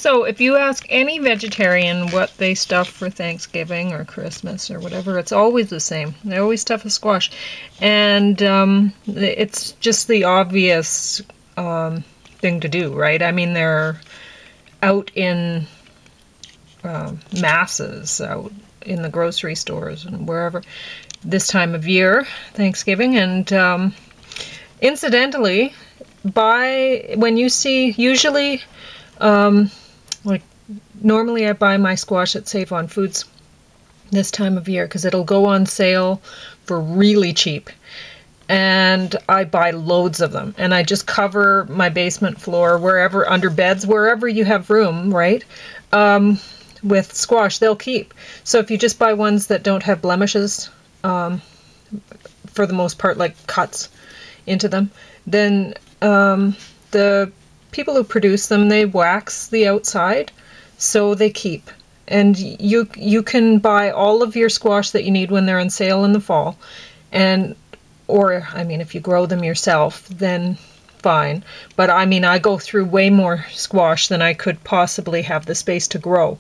So if you ask any vegetarian what they stuff for Thanksgiving or Christmas or whatever, it's always the same. They always stuff a squash. And it's just the obvious thing to do, right? I mean, they're out in masses, out in the grocery stores and wherever this time of year, Thanksgiving. And incidentally, when you see, usually, like normally I buy my squash at Save on Foods this time of year because it'll go on sale for really cheap. And I buy loads of them, and I just cover my basement floor, wherever, under beds, wherever you have room, right? With squash, they'll keep. So if you just buy ones that don't have blemishes, for the most part, like cuts into them, then the people who produce them, they wax the outside, so they keep. And you can buy all of your squash that you need when they're on sale in the fall, or I mean, if you grow them yourself, then fine. But I mean, I go through way more squash than I could possibly have the space to grow.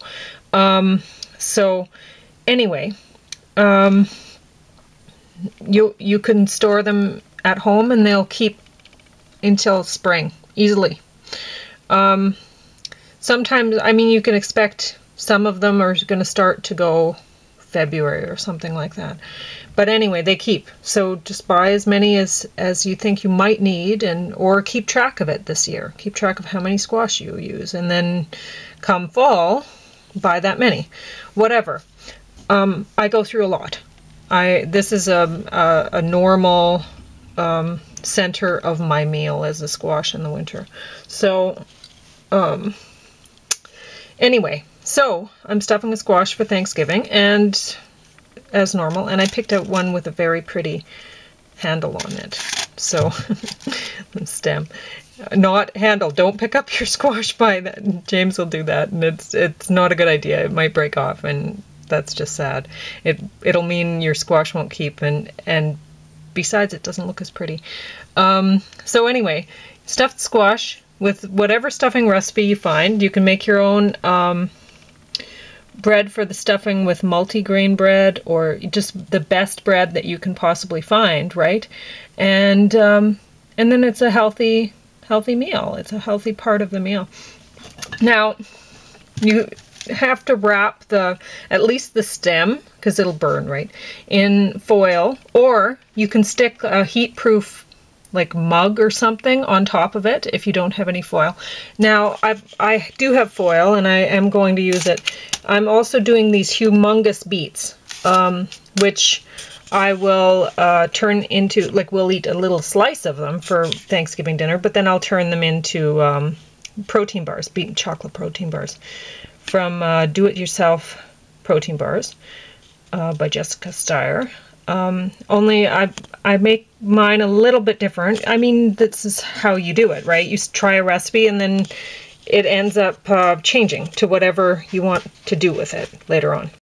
So anyway, you can store them at home and they'll keep until spring easily. Sometimes, I mean, you can expect some of them are going to start to go February or something like that. But anyway, they keep. So just buy as many as you think you might need, or keep track of it this year. Keep track of how many squash you use, and then come fall, buy that many. Whatever. I go through a lot. This is a normal center of my meal as a squash in the winter. So anyway, so I'm stuffing a squash for Thanksgiving, and as normal, and I picked out one with a very pretty handle on it. So stem, not handle. Don't pick up your squash by that. James will do that, and it's not a good idea. It might break off, and that's just sad. It'll mean your squash won't keep, and besides, it doesn't look as pretty. So anyway, stuffed squash with whatever stuffing recipe you find. You can make your own bread for the stuffing with multi-grain bread, or just the best bread that you can possibly find, right? And then it's a healthy meal. It's a healthy part of the meal. Now, you have to wrap at least the stem, because it'll burn, right, in foil, or you can stick a heat-proof like mug or something on top of it if you don't have any foil. Now, I do have foil, and I am going to use it. I'm also doing these humongous beets, which I will turn into, like, we'll eat a little slice of them for Thanksgiving dinner, but then I'll turn them into protein bars, beet and chocolate protein bars from Do-It-Yourself Protein Bars by Jessica Steyer. Only I make mine a little bit different. I mean, this is how you do it, right? You try a recipe and then it ends up changing to whatever you want to do with it later on.